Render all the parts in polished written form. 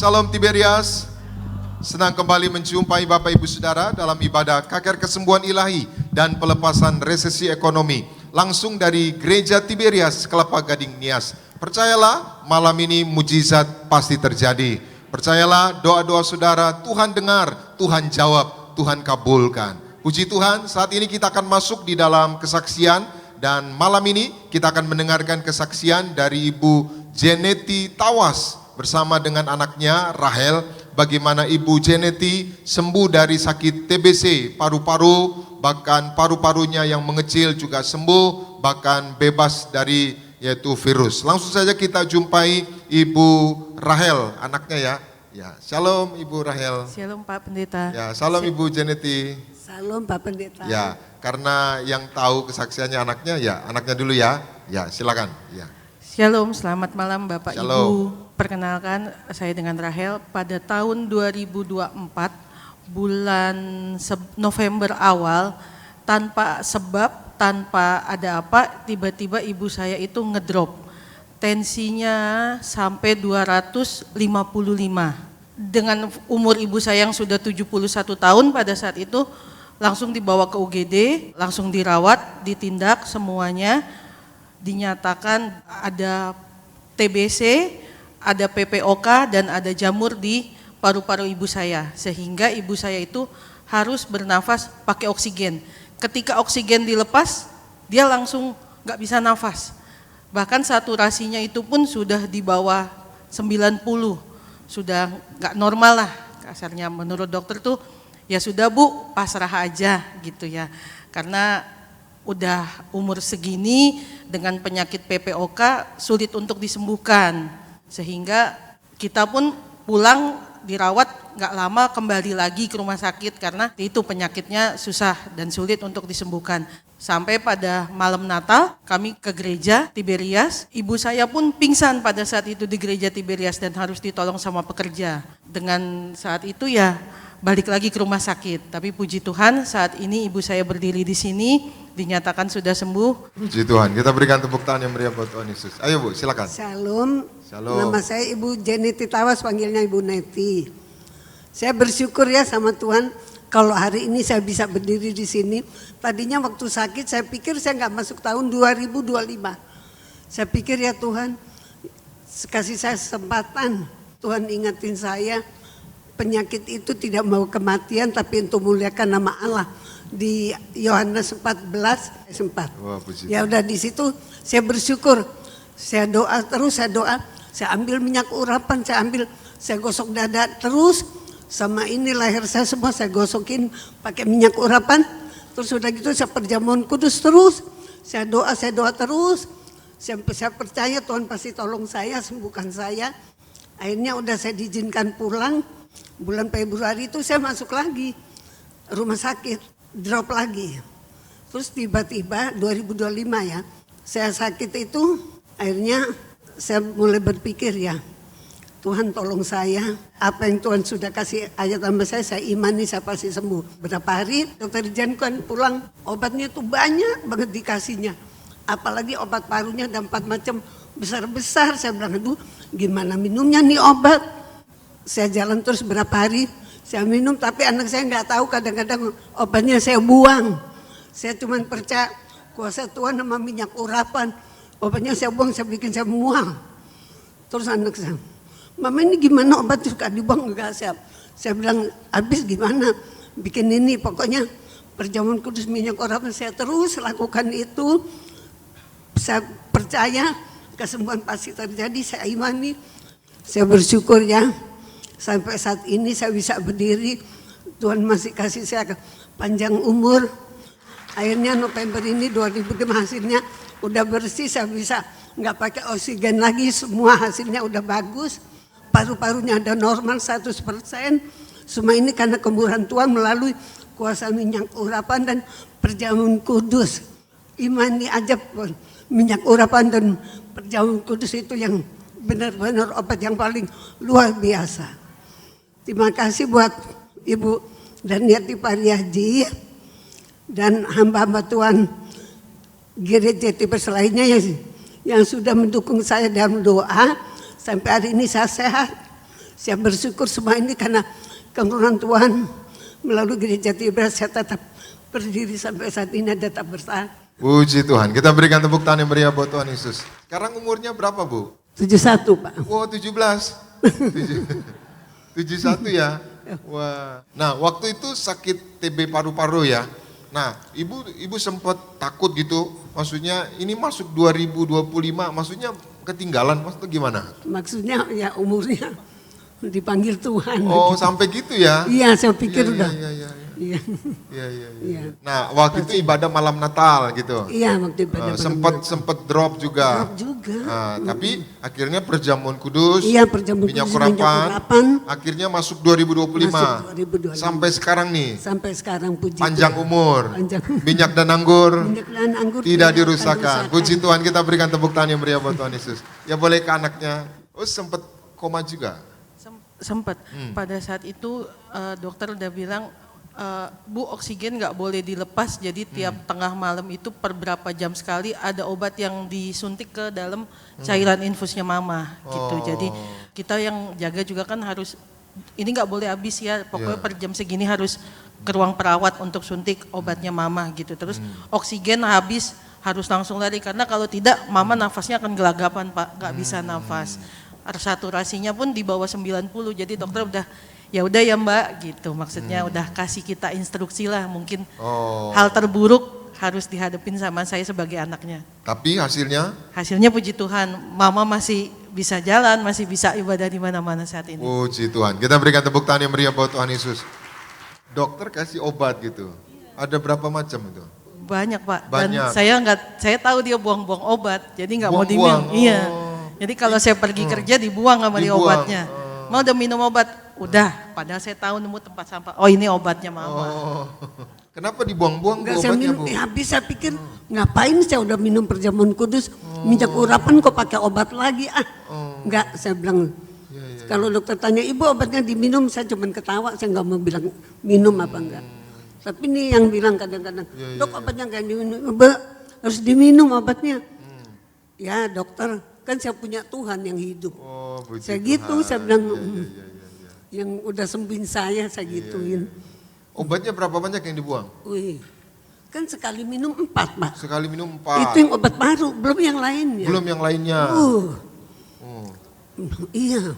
Salam Tiberias. Senang kembali menjumpai Bapak Ibu Saudara dalam ibadah KKR Kesembuhan Ilahi dan Pelepasan Resesi Ekonomi langsung dari Gereja Tiberias Kelapa Gading Nias. Percayalah, malam ini mujizat pasti terjadi. Percayalah, doa-doa saudara Tuhan dengar, Tuhan jawab, Tuhan kabulkan. Puji Tuhan, saat ini kita akan masuk di dalam kesaksian dan malam ini kita akan mendengarkan kesaksian dari Ibu Jeneti Tawas bersama dengan anaknya Rahel. Bagaimana Ibu Jeneti sembuh dari sakit TBC, paru-paru, bahkan paru-parunya yang mengecil juga sembuh, bahkan bebas dari yaitu virus. Langsung saja kita jumpai Ibu Rahel, anaknya ya. Ya, shalom Ibu Rahel. Shalom Pak Pendeta. Ya, salam Ibu Jeneti. Salam Pak Pendeta. Ya, karena yang tahu kesaksiannya anaknya ya, anaknya dulu ya. Ya, silakan. Ya. Shalom, selamat malam Bapak Shalom. Ibu. Perkenalkan, saya dengan Rahel. Pada tahun 2024, bulan November awal, tanpa sebab, tanpa ada apa, tiba-tiba ibu saya itu ngedrop. Tensinya sampai 255. Dengan umur ibu saya yang sudah 71 tahun pada saat itu, langsung dibawa ke UGD, langsung dirawat, ditindak semuanya, dinyatakan ada TBC, ada PPOK dan ada jamur di paru-paru ibu saya, sehingga ibu saya itu harus bernafas pakai oksigen. Ketika oksigen dilepas, dia langsung nggak bisa nafas. Bahkan saturasinya itu pun sudah di bawah 90, sudah nggak normal lah kasarnya. Menurut dokter tuh ya sudah Bu, pasrah aja gitu ya, karena udah umur segini dengan penyakit PPOK sulit untuk disembuhkan, sehingga kita pun pulang dirawat nggak lama kembali lagi ke rumah sakit karena itu penyakitnya susah dan sulit untuk disembuhkan. Sampai pada malam Natal kami ke gereja Tiberias, ibu saya pun pingsan pada saat itu di gereja Tiberias dan harus ditolong sama pekerja. Dengan saat itu ya balik lagi ke rumah sakit, tapi puji Tuhan saat ini ibu saya berdiri di sini, dinyatakan sudah sembuh. Puji Tuhan, kita berikan tepuk tangan yang meriah buat Tuhan Yesus. Ayo Bu, silakan. Shalom. Shalom. Nama saya Ibu Jeneti Tawas, panggilnya Ibu Neti. Saya bersyukur ya sama Tuhan kalau hari ini saya bisa berdiri di sini. Tadinya waktu sakit saya pikir saya nggak masuk tahun 2025. Saya pikir ya Tuhan, kasih saya kesempatan. Tuhan ingatin saya, penyakit itu tidak mau kematian tapi untuk muliakan nama Allah. Di Yohanes 14 sempat. Wah, puji Ya udah di situ saya bersyukur. Saya doa terus, saya ambil minyak urapan, saya gosok dada terus, sama ini leher saya semua saya gosokin pakai minyak urapan. Terus udah gitu saya perjamuan kudus terus, saya doa terus. Saya percaya Tuhan pasti tolong saya, sembuhkan saya. Akhirnya udah saya diizinkan pulang. Bulan Februari itu saya masuk lagi rumah sakit, drop lagi. Terus tiba-tiba 2025 ya, saya sakit itu akhirnya saya mulai berpikir ya, Tuhan tolong saya, apa yang Tuhan sudah kasih ayat sama saya imani saya pasti sembuh. Berapa hari dokter Jan kan pulang, obatnya tuh banyak banget dikasihnya. Apalagi obat parunya ada 4 macam besar-besar. Saya bilang, aduh gimana minumnya nih obat. Saya jalan terus berapa hari, saya minum tapi anak saya nggak tahu, kadang-kadang obatnya saya buang. Saya cuma percaya kuasa Tuhan sama minyak urapan. Obatnya saya buang, saya bikin saya mual. Terus anak saya, Mama ini gimana obat suka dibuang enggak siap. Saya bilang habis gimana bikin ini, pokoknya perjamuan kudus minyak urapan saya terus lakukan itu. Saya percaya kesembuhan pasti terjadi, saya imani. Saya bersyukur ya sampai saat ini saya bisa berdiri. Tuhan masih kasih saya panjang umur. Akhirnya November ini 2005 hasilnya udah bersih, saya bisa nggak pakai oksigen lagi, semua hasilnya udah bagus. Paru-parunya ada normal 100%. Semua ini karena kemurahan Tuhan melalui kuasa minyak urapan dan perjamuan kudus. Imani aja minyak urapan dan perjamuan kudus itu yang benar-benar obat yang paling luar biasa. Terima kasih buat Ibu Daniati Pariaji dan hamba-hamba Tuhan gereja Tiberias lainnya yang sudah mendukung saya dalam doa. Sampai hari ini saya sehat. Saya bersyukur semua ini karena kemuliaan Tuhan melalui gereja Tiberias saya tetap berdiri sampai saat ini, tetap bertahan. Puji Tuhan. Kita berikan tepuk tangan yang meriah buat Tuhan Yesus. Sekarang umurnya berapa, Bu? 71 Pak. Wow, 17. 71 ya. Wah. Nah, waktu itu sakit TB paru-paru ya. Nah, ibu sempat takut gitu. Maksudnya ini masuk 2025, maksudnya ketinggalan, maksudnya gimana? Maksudnya ya umurnya dipanggil Tuhan. Oh, sampai gitu ya? Iya, saya pikir Iya, udah. iya, iya. Iya. Iya, iya, iya. Iya. Nah, waktu itu ibadah malam Natal gitu. Iya, waktu ibadah Sempat drop juga. Drop juga. Tapi akhirnya perjamuan kudus, Iya, perjamuan minyak kudus, minyak urapan, urapan. akhirnya masuk 2025. Masuk 2025. Sampai sekarang nih, Sampai sekarang puji panjang Tuhan. umur, Panjang. minyak dan anggur, Minyak dan anggur tidak akan dirusakkan. Puji Tuhan, kita berikan tepuk tangan yang meriah buat Tuhan Yesus. Ya boleh ke anaknya. Oh, sempat koma juga. Sempat. Pada saat itu dokter udah bilang, Bu, oksigen nggak boleh dilepas, jadi tiap tengah malam itu per berapa jam sekali ada obat yang disuntik ke dalam cairan infusnya mama gitu. Jadi kita yang jaga juga kan harus, ini nggak boleh habis ya, pokoknya per jam segini harus ke ruang perawat untuk suntik obatnya mama gitu. Terus oksigen habis harus langsung lari, karena kalau tidak mama nafasnya akan gelagapan Pak, nggak bisa nafas. Saturasinya pun di bawah 90, jadi dokter udah ya udah ya Mbak gitu, maksudnya udah kasih kita instruksi lah, mungkin hal terburuk harus dihadapin sama saya sebagai anaknya. Tapi hasilnya? Hasilnya puji Tuhan, mama masih bisa jalan, masih bisa ibadah di mana-mana saat ini. Puji Tuhan. Kita berikan tepuk tangan yang meriah buat Tuhan Yesus. Dokter kasih obat gitu. Ada berapa macam itu? Banyak Pak. Banyak. Dan saya tahu dia buang-buang obat, jadi nggak mau Buang-buang, diminum. Iya. Jadi kalau saya pergi kerja dibuang sama dia Dibuang. obatnya. Mau udah minum obat, udah. Padahal saya tahu nemu tempat sampah. Oh ini obatnya mama. Oh. Kenapa dibuang-buang Enggak, Bu, saya obatnya, minum, Bu? habis saya pikir ngapain saya udah minum perjamuan kudus, minyak urapan kok pakai obat lagi Enggak, saya bilang. Kalau dokter tanya, ibu obatnya diminum, saya cuma ketawa, saya nggak mau bilang minum apa enggak. Tapi ini yang bilang kadang-kadang, dok obatnya nggak diminum, harus diminum obatnya. Ya dokter, kan saya punya Tuhan yang hidup. Oh, puji Saya Tuhan. gitu, saya bilang, Iya. yang udah sembuhin saya gituin. Obatnya berapa banyak yang dibuang? Wih, kan sekali minum 4 Pak. Sekali minum Itu 4. yang obat baru, belum yang lainnya. Belum yang lainnya. Iya.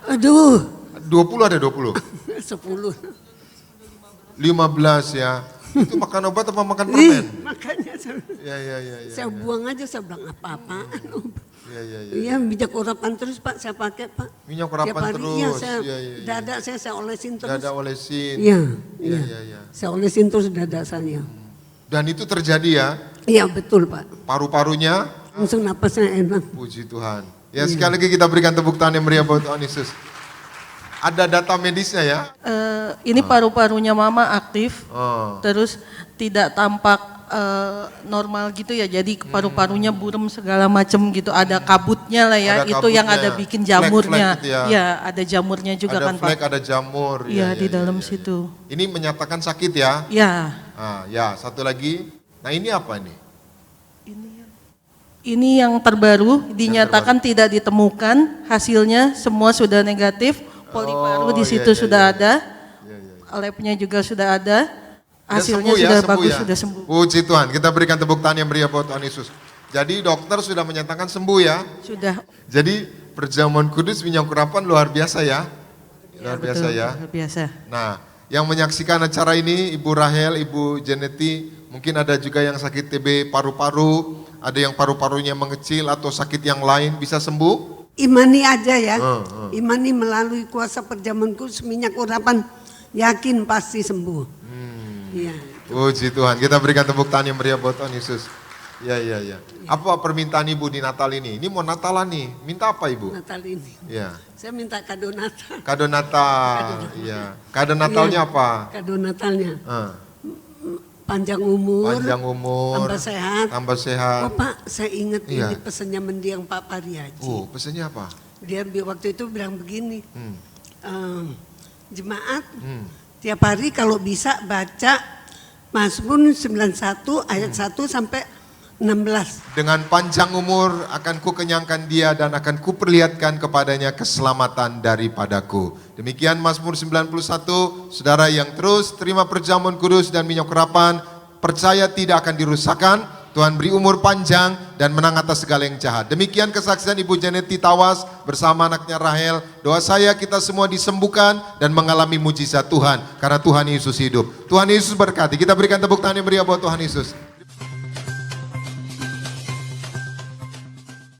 Aduh. 20 ada 20? 10. 15 ya. Itu makan obat apa makan Ih, permen? makanya Ya. saya buang aja, saya bilang apa-apaan. Ya. Iya, minyak urapan terus Pak, saya pakai Pak. Minyak Tiap urapan hari, terus. Iya, saya, Iya. dada saya olesin terus. Dada olesin. Iya. Iya. Saya olesin terus dada saya. Dan itu terjadi ya, Iya betul Pak. paru-parunya, Langsung napasnya enak. puji Tuhan. Ya sekali lagi kita berikan tepuk tangan yang meriah buat Tuhan Yesus. Ada data medisnya ya? Ini paru-parunya mama aktif, Oh. terus tidak tampak normal gitu ya, jadi paru-parunya burem segala macem gitu, ada kabutnya lah ya, Ada itu yang kabutnya, ada bikin jamurnya, flek-flek gitu ya. ya ada jamurnya juga Ada kan flek, Pak. ada jamur. Iya di dalam iya. situ. Ini menyatakan sakit ya? Ya, Ya, satu lagi. Nah ini apa nih? ini yang terbaru dinyatakan tidak ditemukan, hasilnya semua sudah negatif, poli paru di situ sudah ada, labnya juga sudah ada, hasilnya sembuh ya, sudah sembuh bagus, ya? sudah sembuh. Puji Tuhan, kita berikan tepuk tangan yang meriah buat Tuhan Yesus. Jadi dokter sudah menyatakan sembuh ya? Sudah. Jadi perjamuan kudus minyak urapan luar biasa ya? Luar biasa Betul, ya? luar biasa. Nah, yang menyaksikan acara ini Ibu Rahel, Ibu Janeti, mungkin ada juga yang sakit TB paru-paru, ada yang paru-parunya mengecil atau sakit yang lain bisa sembuh? Imani aja ya. Imani melalui kuasa perjamuan kudus minyak urapan, yakin pasti sembuh. Iya. Puji Tuhan, kita berikan tepuk tangan yang meriah buat Tuhan Yesus. Ya. Apa permintaan Ibu di Natal ini? Ini mau Natalan nih, minta apa Ibu? Natal ini. Ya. Saya minta kado Natal. Kado Natal, iya. Kado Natalnya apa? Kado Natalnya. Eh, Panjang umur. Panjang umur, Tambah sehat. tambah sehat. Oh Pak, saya ingat Iya. ini pesannya mendiang Pak Pariaji. Oh, pesannya apa? Dia waktu itu bilang begini, jemaat Hmm. tiap hari kalau bisa baca Mazmur 91 ayat 1 sampai 16. Dengan panjang umur akan kukenyangkan dia dan akan kuperlihatkan kepadanya keselamatan daripadaku. Demikian Mazmur 91, saudara yang terus terima perjamuan kudus dan minyak urapan, percaya tidak akan dirusakkan. Tuhan beri umur panjang dan menang atas segala yang jahat. Demikian kesaksian Ibu Janeti Tawas bersama anaknya Rahel. Doa saya kita semua disembuhkan dan mengalami mujizat Tuhan karena Tuhan Yesus hidup. Tuhan Yesus berkati. Kita berikan tepuk tangan yang meriah buat Tuhan Yesus.